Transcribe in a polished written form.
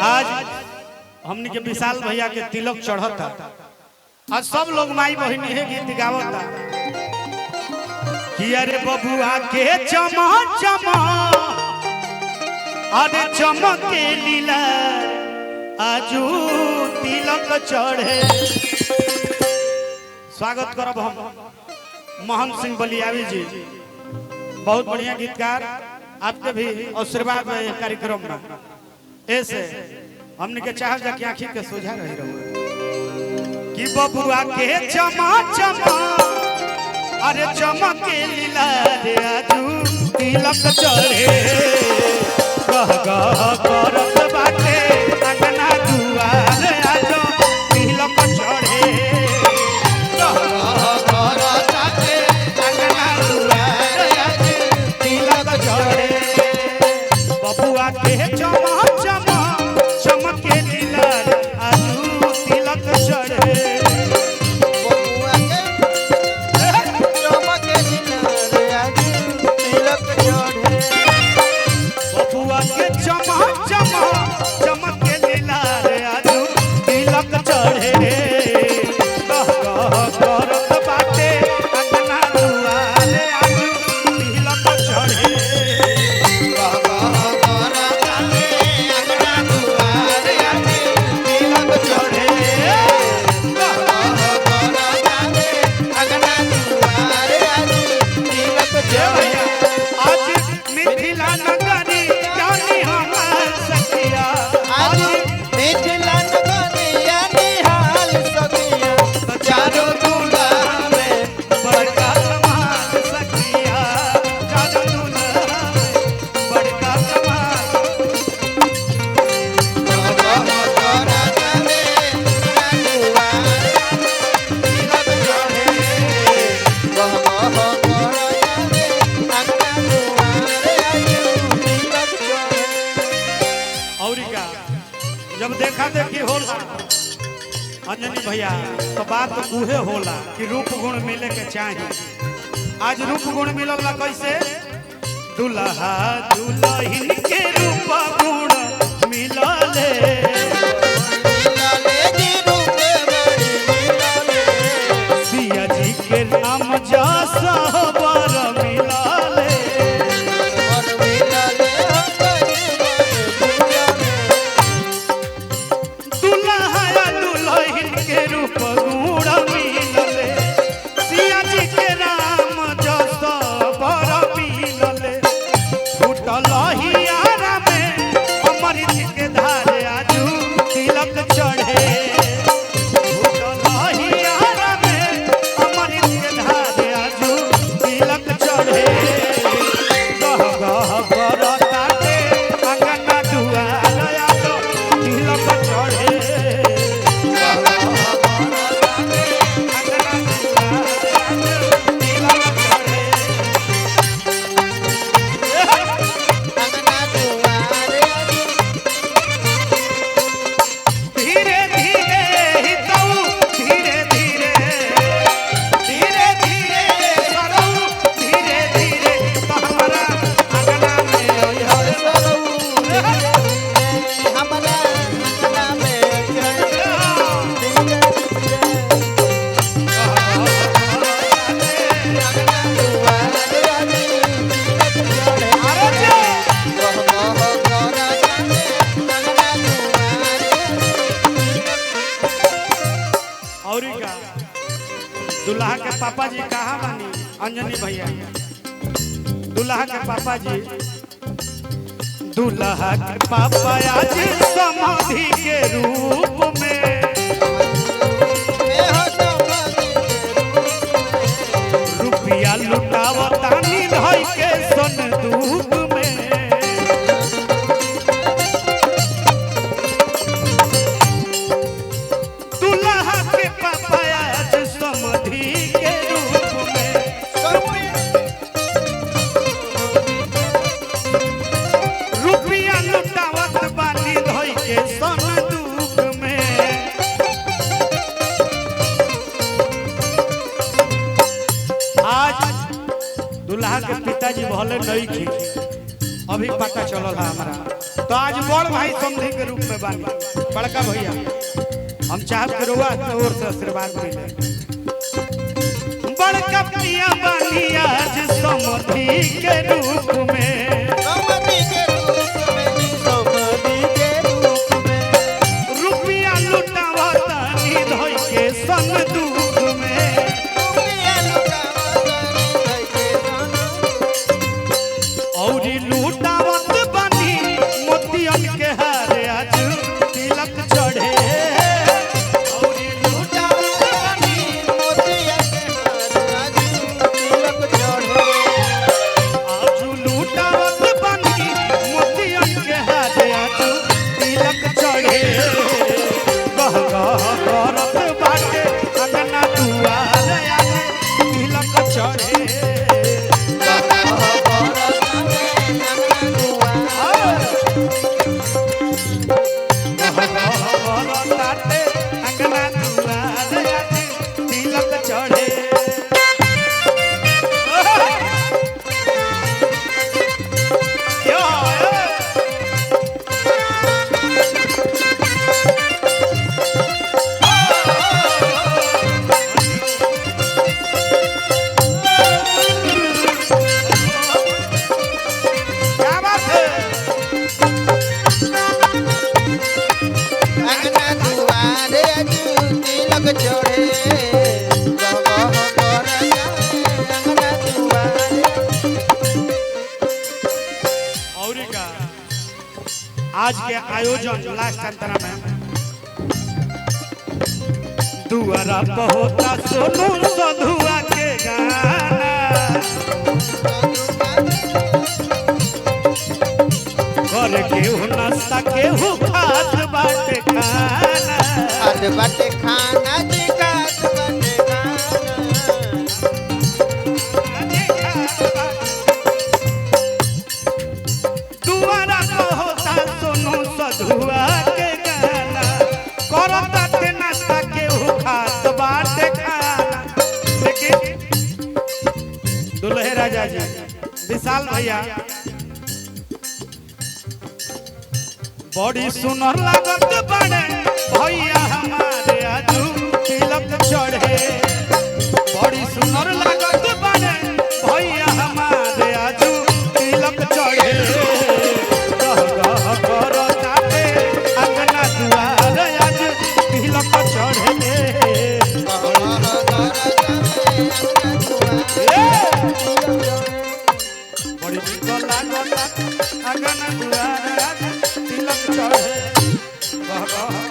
आज हमने के विशाल भैया के तिलक चढ़ता। आज सब लोग माई बहन है गीत गावता कि अरे बबुआ के चमा चमा अरे चमके लीला आजू तिलक चढ़े। स्वागत करब हम मोहन सिंह बलियावी जी, बहुत बढ़िया गीतकार, आपके भी आशीर्वाद है कार्यक्रम में। ऐसे हमने के चाह जाके आँखी के सोझा रही रहो कि बबुआ के चमा चमा अरे चमके लीला रे आजू तिलक चढ़े। गह गह करत बाटे अंगना दुआर आजू तिलक चढ़े। गह गह करत बाटे अंगना दुआर आजू तिलक चढ़े। बबुआ के चमा चमा चमके लीला आजू तिलक चढ़े। बबुआ के चमके लीला आजू तिलक चढ़े। बबुआ के चमा चमा चमके लीला आजू तिलक चढ़े। कह कह करत बाटे अंगना दुआर आजू तिलक चढ़े। जब देखा देखी होला अंजनी भैया तो बात उहे होला कि रूप गुण मिले के चाहिए। आज रूप गुण मिलल ना कैसे? दुल्हा दुल्हन के रूप गुण मिलले। सिया जी के नाम जैसा बर मिलले। दुल्हा के पापा जी कहाँ बानी अंजनी भैया? दुल्हा के पापा जी, दुल्हा के पापा आज समाधि के रूप में रुपया लुटावतानी धई के संदूक में। दुल्हा के पापा आज समाधि के रूप में रुपया लुटावत बानी धई के संदूक में। आज दुल्हा के पिताजी भले नहीं थी, अभी पता चलल हमारा तो आज बड़ भाई समझे के रूप में बानी बड़का भैया हम चाहब के रोआ और से आशीर्वाद मिले बड़का पिया बानी आज समधि के रूप में समधि के रूप में समधि के रूप में रुपया लुटावा तानी धोई के संग दुख में रुपया लुटावा तानी धोई के संग औरी लुटावत बानी मोतियन के हार आज तिलक चढ़े औरी लुटावत बानी मोतिया के हार आज तिलक चढ़े आज लुटावत बानी मोतियन के हार आज तिलक चढ़े गह गह करत बाटे अंगना दुआर आज तिलक चढ़े तिलक चढ़े क्या बात है अंगना दुआरे आज तिलक चढ़े गवाह कर जाए अंगना दुआरे और का आज के आयोजन लास्ट अंतरा में दुआरा पहोता सोनू सधुआ के गाना घर केहू नाश्ता केहू खात बाटे खाना खात बाटे खाना जी खात बाटे खाना दुआरा पहोता सोनू सधुआ के गाना करता ते नाश्ता केहू खात बाटे खाना लेकिन दुल्हे राजा जी विशाल भैया बड़ी सुनर लागत बड़े भैया हमारे आजू तिलक चढ़े बड़ी सुनर लागत बड़े भैया हमारे आजू तिलक चढ़े गह गह करताते अंगना दुआर आज तिलक चढ़े गवाह कर जाए अंगना दुआरे बड़ी निक लागत अंगना दुआर आज तिलक चढ़े गह गह